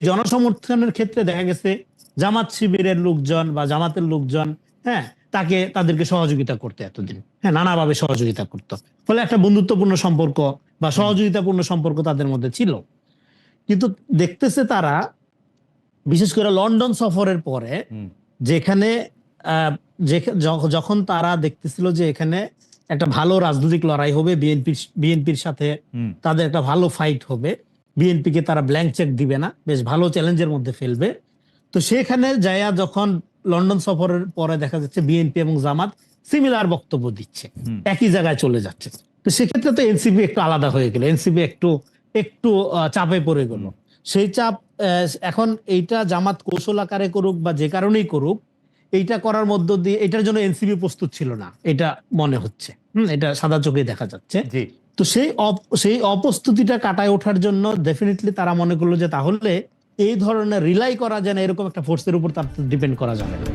জনসমর্থনের ক্ষেত্রে দেখা গেছে জামাত শিবিরের লোকজন বা জামাতের লোকজন, হ্যাঁ, তাদেরকে সহযোগিতা করতে এতদিন, হ্যাঁ, নানাভাবে সহযোগিতা করতো, ফলে একটা বন্ধুত্বপূর্ণ সম্পর্ক বা সহযোগিতাপূর্ণ সম্পর্ক তাদের মধ্যে ছিল। কিন্তু দেখতেছে তারা, বিশেষ করে লন্ডন সফরের পরে, যেখানে যখন তারা দেখতেছিল যে এখানে একটা ভালো রাজনৈতিক লড়াই হবে, বিএনপির সাথে তাদের একটা ভালো ফাইট হবে, বিএনপিকে তারা ব্ল্যাঙ্ক চেক দিবে না, বেশ ভালো চ্যালেঞ্জের মধ্যে ফেলবে। তো সেখানে যায়া যখন লন্ডন সফরের পরে দেখা যাচ্ছে বিএনপি এবং জামাত সিমিলার বক্তব্য দিচ্ছে, একই জায়গায় চলে যাচ্ছে, তো সেক্ষেত্রে তো এনসিপি একটু আলাদা হয়ে গেল, এনসিপি একটু একটু চাপে পড়ে গেল। সেই চাপ এখন এইটা জামাত কৌশল আকারে করুক বা যে কারণেই করুক, এইটা করার মধ্য দিয়ে এটার জন্য এনসিপি প্রস্তুত ছিল না, এটা মনে হচ্ছে, এটা সাদা চোখে দেখা যাচ্ছে। তো সেই অপ্রস্তুতিটা কাটায় ওঠার জন্য ডেফিনেটলি তারা মনে করলো যে তাহলে এই ধরনের রিলাই করা যায় না, এরকম একটা ফোর্সের উপর তার ডিপেন্ড করা যাবে না।